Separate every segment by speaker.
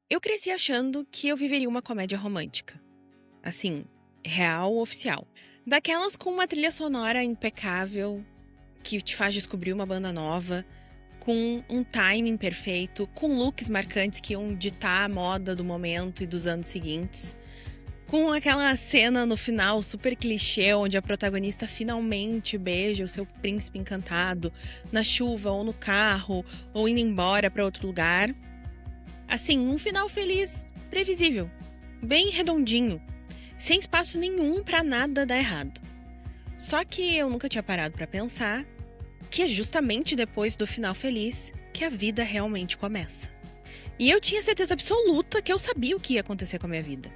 Speaker 1: Eu cresci achando que eu viveria uma comédia romântica. Assim, real, oficial. Daquelas com uma trilha sonora impecável, que te faz descobrir uma banda nova, com um timing perfeito, com looks marcantes que iam ditar a moda do momento e dos anos seguintes. Com aquela cena no final super clichê, onde a protagonista finalmente beija o seu príncipe encantado, na chuva ou no carro, ou indo embora para outro lugar. Assim, um final feliz, previsível, bem redondinho, sem espaço nenhum para nada dar errado. Só que eu nunca tinha parado para pensar que é justamente depois do final feliz que a vida realmente começa. E eu tinha certeza absoluta que eu sabia o que ia acontecer com a minha vida.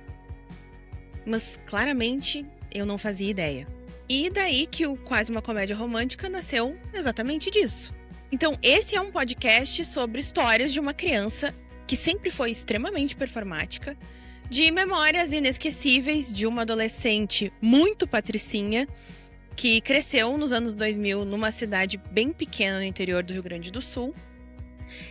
Speaker 1: Mas, claramente, eu não fazia ideia. E daí que o Quase Uma Comédia Romântica nasceu exatamente disso. Então, esse é um podcast sobre histórias de uma criança que sempre foi extremamente performática, de memórias inesquecíveis de uma adolescente muito patricinha, que cresceu nos anos 2000 numa cidade bem pequena no interior do Rio Grande do Sul,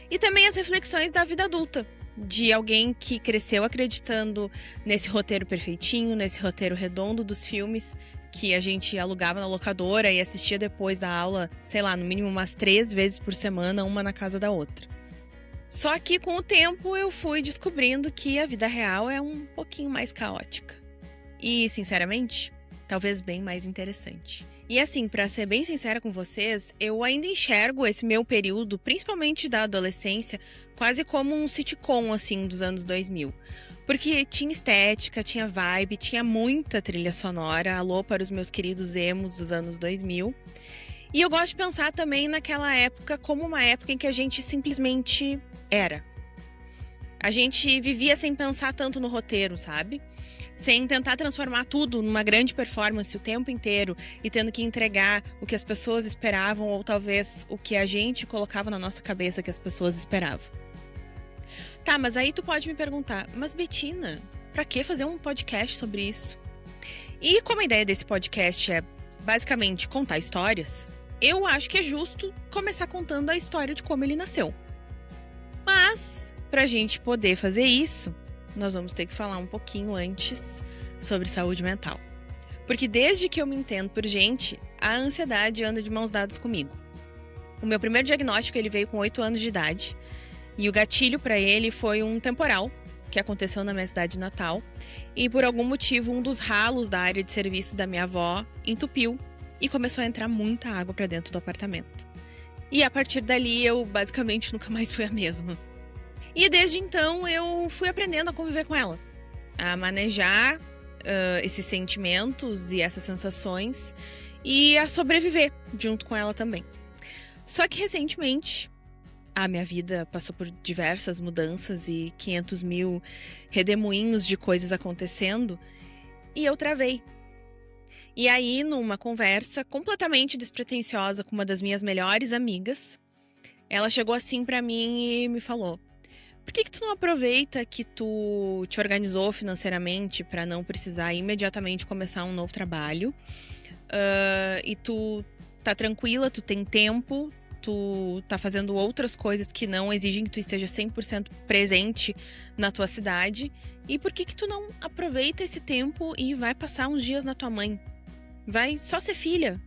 Speaker 1: e também as reflexões da vida adulta, de alguém que cresceu acreditando nesse roteiro perfeitinho, nesse roteiro redondo dos filmes que a gente alugava na locadora e assistia depois da aula, sei lá, no mínimo umas 3 vezes por semana, uma na casa da outra. Só que com o tempo eu fui descobrindo que a vida real é um pouquinho mais caótica. E, sinceramente, talvez bem mais interessante. E assim, pra ser bem sincera com vocês, eu ainda enxergo esse meu período, principalmente da adolescência, quase como um sitcom, assim, dos anos 2000. Porque tinha estética, tinha vibe, tinha muita trilha sonora, alô para os meus queridos emos dos anos 2000. E eu gosto de pensar também naquela época como uma época em que a gente simplesmente era. A gente vivia sem pensar tanto no roteiro, sabe? Sem tentar transformar tudo numa grande performance o tempo inteiro e tendo que entregar o que as pessoas esperavam ou talvez o que a gente colocava na nossa cabeça que as pessoas esperavam. Tá, mas aí tu pode me perguntar, mas Betina, pra que fazer um podcast sobre isso? E como a ideia desse podcast é basicamente contar histórias, eu acho que é justo começar contando a história de como ele nasceu. Mas, pra gente poder fazer isso, nós vamos ter que falar um pouquinho antes sobre saúde mental. Porque desde que eu me entendo por gente, a ansiedade anda de mãos dadas comigo. O meu primeiro diagnóstico ele veio com 8 anos de idade. E o gatilho para ele foi um temporal que aconteceu na minha cidade natal. E por algum motivo, um dos ralos da área de serviço da minha avó entupiu e começou a entrar muita água para dentro do apartamento. E a partir dali, eu basicamente nunca mais fui a mesma. E desde então eu fui aprendendo a conviver com ela, a manejar esses sentimentos e essas sensações e a sobreviver junto com ela também. Só que recentemente a minha vida passou por diversas mudanças e 500 mil redemoinhos de coisas acontecendo e eu travei. E aí, numa conversa completamente despretensiosa com uma das minhas melhores amigas, ela chegou assim pra mim e me falou: por que tu não aproveita que tu te organizou financeiramente para não precisar imediatamente começar um novo trabalho? E tu tá tranquila, tu tem tempo, tu tá fazendo outras coisas que não exigem que tu esteja 100% presente na tua cidade. E por que tu não aproveita esse tempo e vai passar uns dias na tua mãe? Vai só ser filha.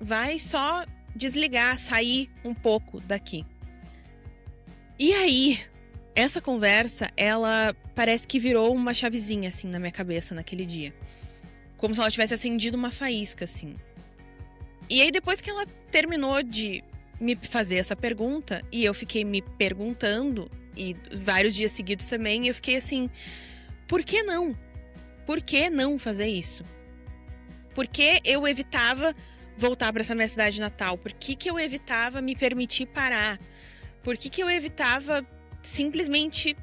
Speaker 1: Vai só desligar, sair um pouco daqui. E aí, essa conversa, ela parece que virou uma chavezinha, assim, na minha cabeça naquele dia. Como se ela tivesse acendido uma faísca, assim. E aí, depois que ela terminou de me fazer essa pergunta, e eu fiquei me perguntando, e vários dias seguidos também, eu fiquei assim, por que não? Por que não fazer isso? Por que eu evitava voltar para essa minha cidade natal? Por que eu evitava me permitir parar? Por que eu evitava simplesmente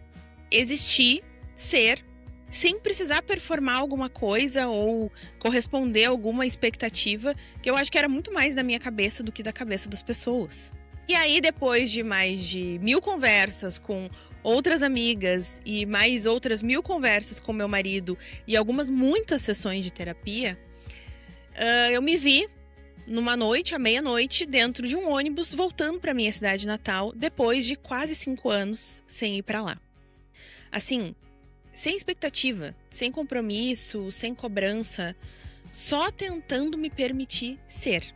Speaker 1: existir, ser, sem precisar performar alguma coisa ou corresponder a alguma expectativa, que eu acho que era muito mais da minha cabeça do que da cabeça das pessoas. E aí, depois de mais de 1000 conversas com outras amigas e mais outras 1000 conversas com meu marido e muitas sessões de terapia, eu me vi numa noite, à meia-noite, dentro de um ônibus, voltando para minha cidade natal, depois de quase 5 anos sem ir para lá. Assim, sem expectativa, sem compromisso, sem cobrança, só tentando me permitir ser.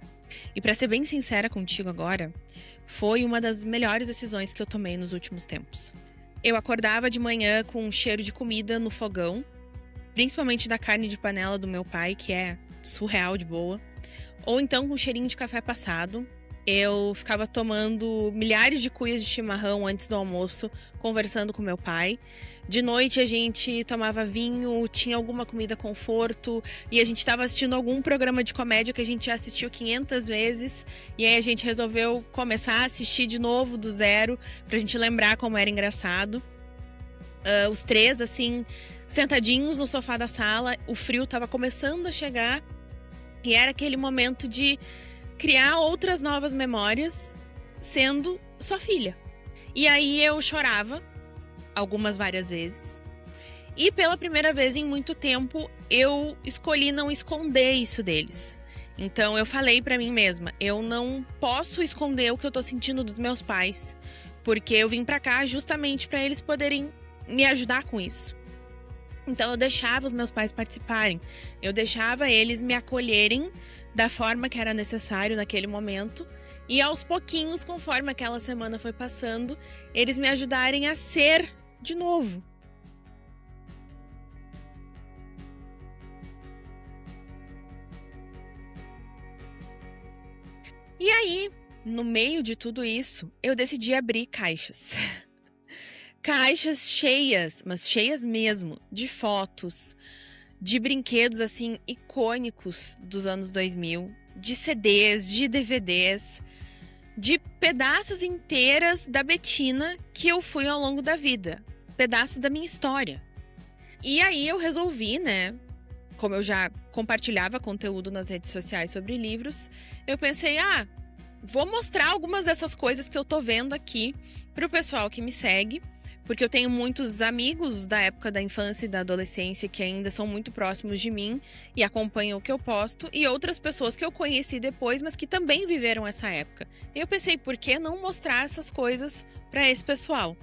Speaker 1: E para ser bem sincera contigo agora, foi uma das melhores decisões que eu tomei nos últimos tempos. Eu acordava de manhã com um cheiro de comida no fogão, principalmente da carne de panela do meu pai, que é surreal de boa, ou então com um cheirinho de café passado. Eu ficava tomando milhares de cuias de chimarrão antes do almoço, conversando com meu pai. De noite a gente tomava vinho, tinha alguma comida conforto e a gente estava assistindo algum programa de comédia que a gente já assistiu 500 vezes. E aí a gente resolveu começar a assistir de novo do zero, pra gente lembrar como era engraçado. Os três, assim, sentadinhos no sofá da sala, o frio tava começando a chegar e era aquele momento de criar outras novas memórias sendo sua filha. E aí eu chorava várias vezes. E pela primeira vez em muito tempo, eu escolhi não esconder isso deles. Então eu falei pra mim mesma, eu não posso esconder o que eu tô sentindo dos meus pais, porque eu vim pra cá justamente pra eles poderem me ajudar com isso. Então eu deixava os meus pais participarem, eu deixava eles me acolherem da forma que era necessário naquele momento. E aos pouquinhos, conforme aquela semana foi passando, eles me ajudarem a ser de novo. E aí, no meio de tudo isso, eu decidi abrir caixas. Caixas cheias, mas cheias mesmo, de fotos, de brinquedos assim icônicos dos anos 2000, de CDs, de DVDs, de pedaços inteiras da Betina que eu fui ao longo da vida, pedaços da minha história. E aí eu resolvi, né, como eu já compartilhava conteúdo nas redes sociais sobre livros, eu pensei, vou mostrar algumas dessas coisas que eu tô vendo aqui pro pessoal que me segue, porque eu tenho muitos amigos da época da infância e da adolescência que ainda são muito próximos de mim e acompanham o que eu posto, e outras pessoas que eu conheci depois, mas que também viveram essa época. E eu pensei, por que não mostrar essas coisas para esse pessoal?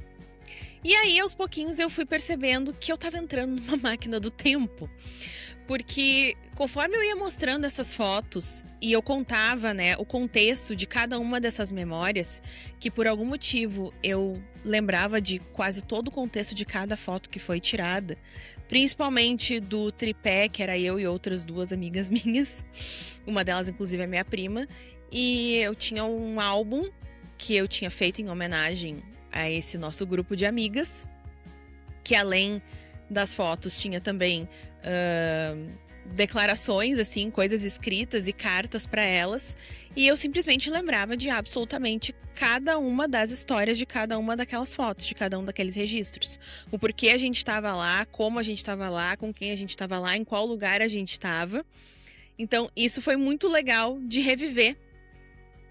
Speaker 1: E aí, aos pouquinhos, eu fui percebendo que eu tava entrando numa máquina do tempo. Porque conforme eu ia mostrando essas fotos e eu contava, né, o contexto de cada uma dessas memórias, que por algum motivo eu lembrava de quase todo o contexto de cada foto que foi tirada, principalmente do tripé, que era eu e outras 2 amigas minhas, uma delas inclusive é minha prima, e eu tinha um álbum que eu tinha feito em homenagem a esse nosso grupo de amigas, que além das fotos tinha também declarações, assim, coisas escritas e cartas para elas, e eu simplesmente lembrava de absolutamente cada uma das histórias de cada uma daquelas fotos, de cada um daqueles registros. O porquê a gente estava lá, como a gente estava lá, com quem a gente estava lá, em qual lugar a gente estava. Então, isso foi muito legal de reviver.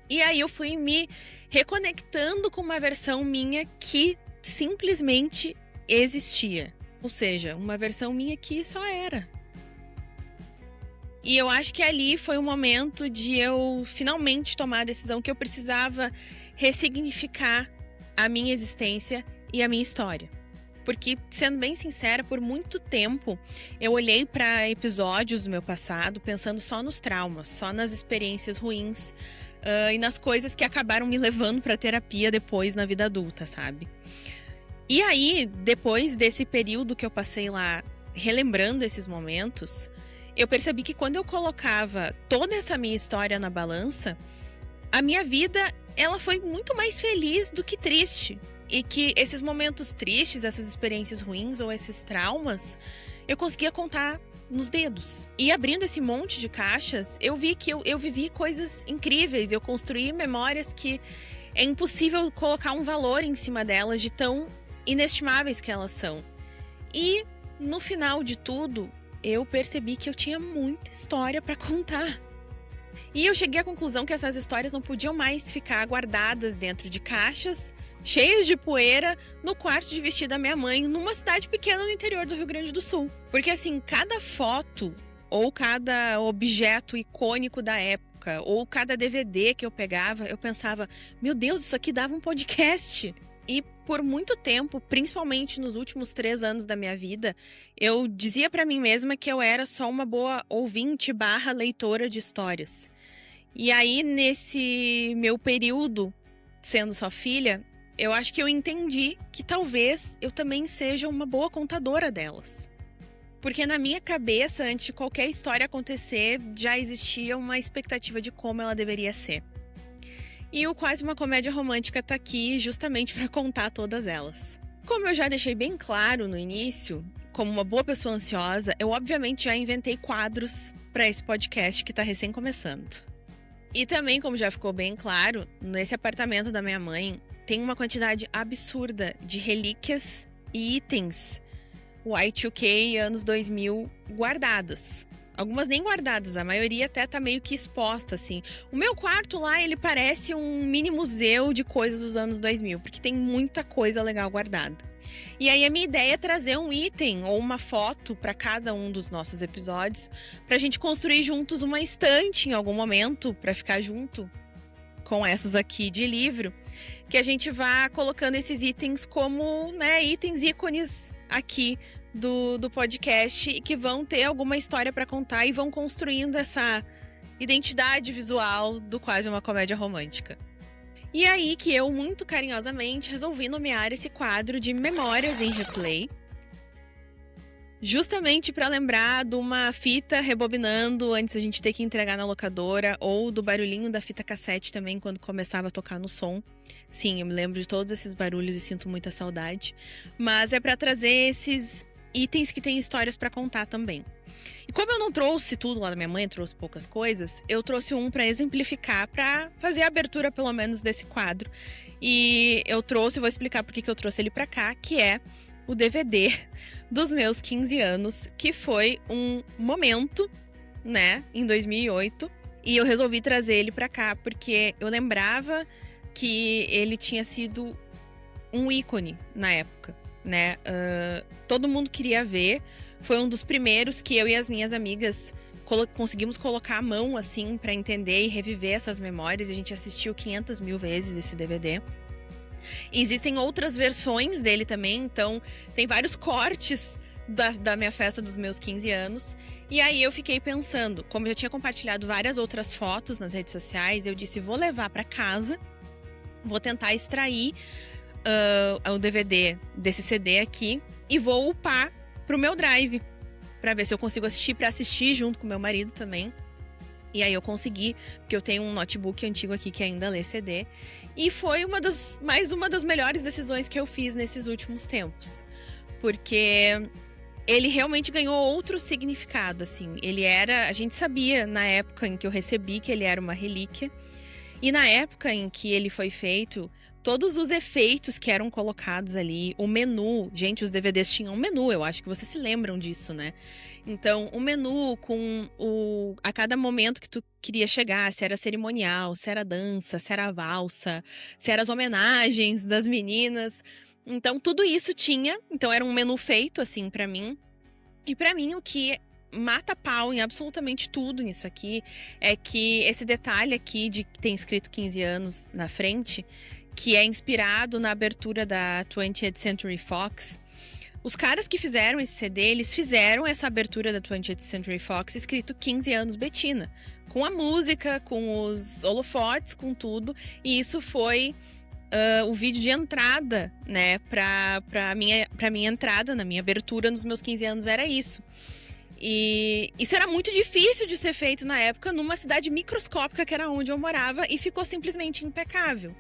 Speaker 1: E aí eu fui me reconectando com uma versão minha que simplesmente existia. Ou seja, uma versão minha que só era. E eu acho que ali foi o momento de eu finalmente tomar a decisão que eu precisava ressignificar a minha existência e a minha história. Porque, sendo bem sincera, por muito tempo eu olhei para episódios do meu passado pensando só nos traumas, só nas experiências ruins e nas coisas que acabaram me levando para terapia depois na vida adulta, sabe? E aí, depois desse período que eu passei lá, relembrando esses momentos, eu percebi que quando eu colocava toda essa minha história na balança, a minha vida, ela foi muito mais feliz do que triste. E que esses momentos tristes, essas experiências ruins ou esses traumas, eu conseguia contar nos dedos. E abrindo esse monte de caixas, eu vi que eu vivi coisas incríveis, eu construí memórias que é impossível colocar um valor em cima delas de tão inestimáveis que elas são. E no final de tudo, eu percebi que eu tinha muita história para contar. E eu cheguei à conclusão que essas histórias não podiam mais ficar guardadas dentro de caixas cheias de poeira no quarto de vestir da minha mãe numa cidade pequena no interior do Rio Grande do Sul. Porque assim, cada foto ou cada objeto icônico da época, ou cada DVD que eu pegava, eu pensava, meu Deus, isso aqui dava um podcast. E por muito tempo, principalmente nos últimos 3 anos da minha vida, eu dizia pra mim mesma que eu era só uma boa ouvinte / leitora de histórias. E aí, nesse meu período sendo só filha, eu acho que eu entendi que talvez eu também seja uma boa contadora delas. Porque na minha cabeça, antes de qualquer história acontecer, já existia uma expectativa de como ela deveria ser. E o Quase Uma Comédia Romântica tá aqui justamente para contar todas elas. Como eu já deixei bem claro no início, como uma boa pessoa ansiosa, eu obviamente já inventei quadros para esse podcast que tá recém começando. E também, como já ficou bem claro, nesse apartamento da minha mãe tem uma quantidade absurda de relíquias e itens Y2K anos 2000 guardadas. Algumas nem guardadas, a maioria até tá meio que exposta, assim. O meu quarto lá, ele parece um mini museu de coisas dos anos 2000, porque tem muita coisa legal guardada. E aí a minha ideia é trazer um item ou uma foto para cada um dos nossos episódios, pra gente construir juntos uma estante em algum momento, para ficar junto com essas aqui de livro, que a gente vá colocando esses itens como, né, itens ícones aqui do podcast e que vão ter alguma história para contar e vão construindo essa identidade visual do Quase Uma Comédia Romântica. E aí que eu, muito carinhosamente, resolvi nomear esse quadro de Memórias em Replay, justamente para lembrar de uma fita rebobinando antes a gente ter que entregar na locadora, ou do barulhinho da fita cassete também quando começava a tocar no som. Sim, eu me lembro de todos esses barulhos e sinto muita saudade. Mas é para trazer esses itens que têm histórias para contar também. E como eu não trouxe tudo lá da minha mãe, trouxe poucas coisas, eu trouxe um para exemplificar, para fazer a abertura pelo menos desse quadro. E eu trouxe, vou explicar por que eu trouxe ele para cá, que é o DVD dos meus 15 anos, que foi um momento, né, em 2008. E eu resolvi trazer ele para cá porque eu lembrava que ele tinha sido um ícone na época, né? Todo mundo queria ver. Foi um dos primeiros que eu e as minhas amigas conseguimos colocar a mão, assim, para entender e reviver essas memórias. A gente assistiu 500 mil vezes esse DVD. E existem outras versões dele também, então tem vários cortes da minha festa dos meus 15 anos. E aí eu fiquei pensando, como eu já tinha compartilhado várias outras fotos nas redes sociais, eu disse, vou levar para casa, vou tentar extrair o DVD desse CD aqui e vou upar pro meu drive, pra ver se eu consigo assistir, pra assistir junto com meu marido também. E aí eu consegui, porque eu tenho um notebook antigo aqui que ainda lê CD. E foi mais uma das melhores decisões que eu fiz nesses últimos tempos. Porque ele realmente ganhou outro significado, assim. A gente sabia na época em que eu recebi que ele era uma relíquia. E na época em que ele foi feito, todos os efeitos que eram colocados ali, o menu, gente, os DVDs tinham um menu, eu acho que vocês se lembram disso, né? Então, o menu com a cada momento que tu queria chegar, se era cerimonial, se era dança, se era valsa, se eram as homenagens das meninas. Então, tudo isso tinha, então era um menu feito, assim, pra mim. E pra mim, o que mata pau em absolutamente tudo nisso aqui é que esse detalhe aqui de que tem escrito 15 anos na frente, que é inspirado na abertura da 20th Century Fox. Os caras que fizeram esse CD, eles fizeram essa abertura da 20th Century Fox escrito 15 anos Bettina, com a música, com os holofotes, com tudo. E isso foi o vídeo de entrada, né, pra minha entrada, na minha abertura nos meus 15 anos, era isso. E isso era muito difícil de ser feito na época, numa cidade microscópica que era onde eu morava, e ficou simplesmente impecável.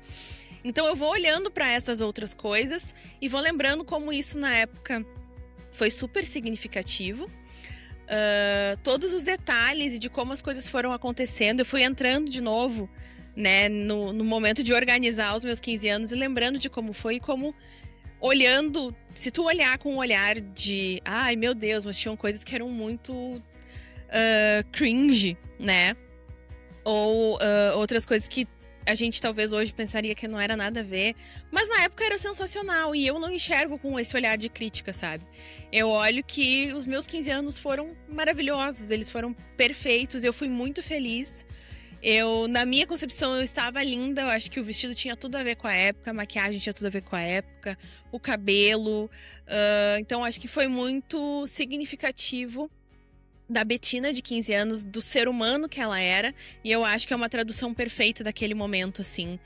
Speaker 1: Então eu vou olhando para essas outras coisas e vou lembrando como isso na época foi super significativo. Todos os detalhes e de como as coisas foram acontecendo. Eu fui entrando de novo, né, no momento de organizar os meus 15 anos e lembrando de como foi e como olhando, se tu olhar com um olhar de ai meu Deus, mas tinham coisas que eram muito cringe, né? Ou outras coisas que a gente talvez hoje pensaria que não era nada a ver, mas na época era sensacional e eu não enxergo com esse olhar de crítica, sabe? Eu olho que os meus 15 anos foram maravilhosos, eles foram perfeitos, eu fui muito feliz. Na minha concepção, eu estava linda, eu acho que o vestido tinha tudo a ver com a época, a maquiagem tinha tudo a ver com a época, o cabelo. Então, acho que foi muito significativo da Bettina de 15 anos, do ser humano que ela era, e eu acho que é uma tradução perfeita daquele momento, assim,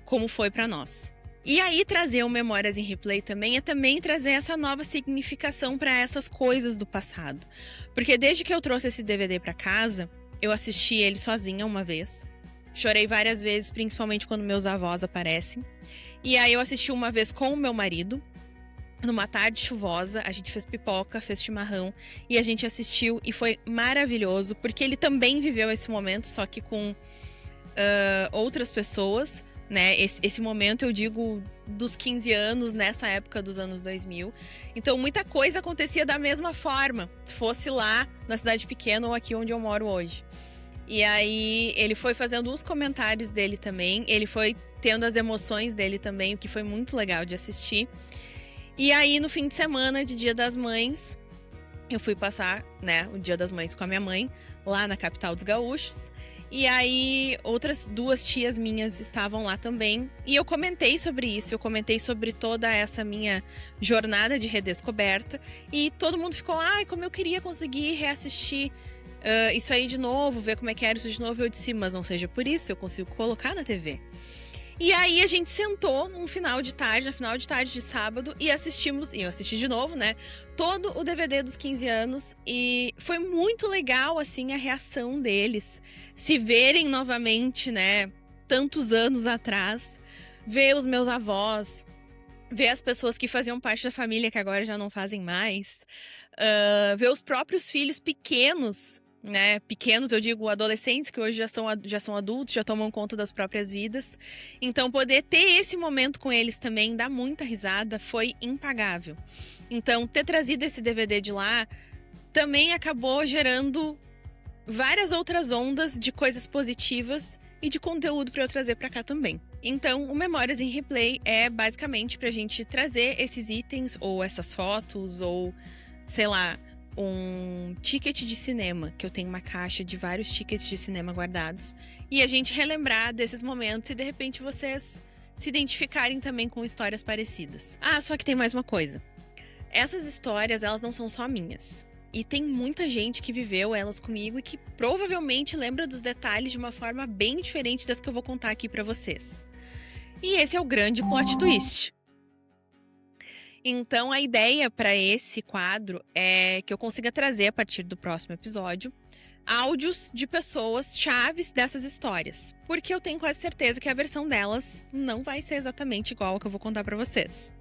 Speaker 1: como foi pra nós. E aí, trazer o Memórias em Replay também é também trazer essa nova significação pra essas coisas do passado. Porque desde que eu trouxe esse DVD pra casa, eu assisti ele sozinha uma vez. Chorei várias vezes, principalmente quando meus avós aparecem. E aí eu assisti uma vez com o meu marido, numa tarde chuvosa, a gente fez pipoca, fez chimarrão e a gente assistiu e foi maravilhoso, porque ele também viveu esse momento, só que com outras pessoas, né? Esse momento, eu digo, dos 15 anos, nessa época dos anos 2000. Então, muita coisa acontecia da mesma forma, se fosse lá na cidade pequena ou aqui onde eu moro hoje. E aí, ele foi fazendo os comentários dele também, ele foi tendo as emoções dele também, o que foi muito legal de assistir. E aí, no fim de semana de Dia das Mães, eu fui passar, né, o Dia das Mães com a minha mãe, lá na capital dos gaúchos. E aí, outras 2 tias minhas estavam lá também. E eu comentei sobre isso, eu comentei sobre toda essa minha jornada de redescoberta. E todo mundo ficou, ai, como eu queria conseguir reassistir isso aí de novo, ver como é que era isso de novo. Eu disse, mas não seja por isso, eu consigo colocar na TV. E aí a gente sentou na final de tarde de sábado, e assistimos, e eu assisti de novo, né, todo o DVD dos 15 anos, e foi muito legal, assim, a reação deles, se verem novamente, né, tantos anos atrás, ver os meus avós, ver as pessoas que faziam parte da família, que agora já não fazem mais, ver os próprios filhos pequenos, né, pequenos, eu digo adolescentes, que hoje já são adultos, já tomam conta das próprias vidas. Então, poder ter esse momento com eles também, dar muita risada, foi impagável. Então, ter trazido esse DVD de lá também acabou gerando várias outras ondas de coisas positivas e de conteúdo para eu trazer para cá também. Então, o Memórias em Replay é basicamente pra gente trazer esses itens, ou essas fotos, ou, sei lá, um ticket de cinema, que eu tenho uma caixa de vários tickets de cinema guardados, e a gente relembrar desses momentos e de repente vocês se identificarem também com histórias parecidas. Ah, só que tem mais uma coisa. Essas histórias, elas não são só minhas. E tem muita gente que viveu elas comigo e que provavelmente lembra dos detalhes de uma forma bem diferente das que eu vou contar aqui pra vocês. E esse é o grande plot twist. Então, a ideia para esse quadro é que eu consiga trazer, a partir do próximo episódio, áudios de pessoas chaves dessas histórias. Porque eu tenho quase certeza que a versão delas não vai ser exatamente igual ao que eu vou contar para vocês.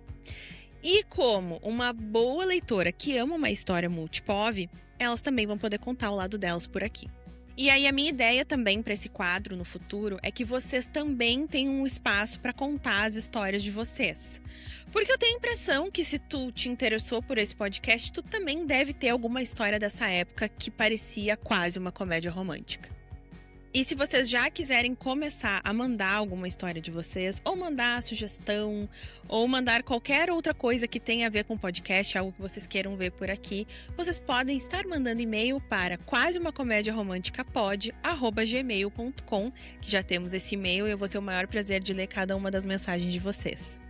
Speaker 1: E como uma boa leitora que ama uma história multipov, elas também vão poder contar o lado delas por aqui. E aí a minha ideia também para esse quadro no futuro é que vocês também tenham um espaço para contar as histórias de vocês. Porque eu tenho a impressão que se tu te interessou por esse podcast, tu também deve ter alguma história dessa época que parecia quase uma comédia romântica. E se vocês já quiserem começar a mandar alguma história de vocês, ou mandar sugestão, ou mandar qualquer outra coisa que tenha a ver com o podcast, algo que vocês queiram ver por aqui, vocês podem estar mandando e-mail para quaseumacomédiaromântica@gmail.com, que já temos esse e-mail e eu vou ter o maior prazer de ler cada uma das mensagens de vocês.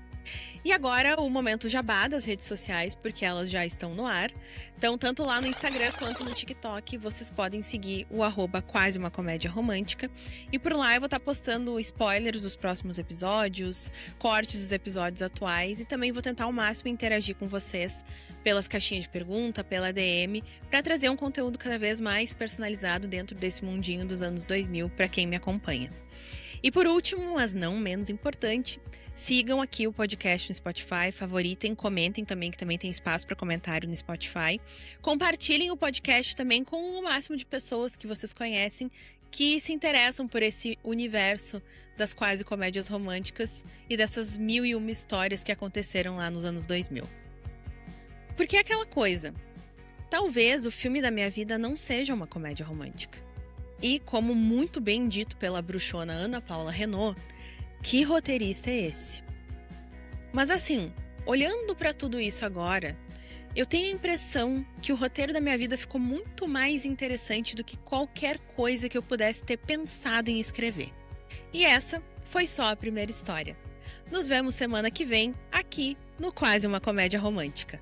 Speaker 1: E agora o momento jabá das redes sociais, porque elas já estão no ar. Então, tanto lá no Instagram quanto no TikTok, vocês podem seguir o @quaseumacomédiaromântica. E por lá eu vou estar postando spoilers dos próximos episódios, cortes dos episódios atuais, e também vou tentar ao máximo interagir com vocês pelas caixinhas de pergunta, pela DM, para trazer um conteúdo cada vez mais personalizado dentro desse mundinho dos anos 2000 para quem me acompanha. E por último, mas não menos importante, sigam aqui o podcast no Spotify, favoritem, comentem também, que também tem espaço para comentário no Spotify. Compartilhem o podcast também com o máximo de pessoas que vocês conhecem que se interessam por esse universo das quase comédias românticas e dessas 1001 histórias que aconteceram lá nos anos 2000. Porque é aquela coisa, talvez o filme da minha vida não seja uma comédia romântica. E, como muito bem dito pela bruxona Ana Paula Renault, Que roteirista é esse? Mas assim, olhando pra tudo isso agora, eu tenho a impressão que o roteiro da minha vida ficou muito mais interessante do que qualquer coisa que eu pudesse ter pensado em escrever. E essa foi só a primeira história. Nos vemos semana que vem, aqui no Quase uma Comédia Romântica.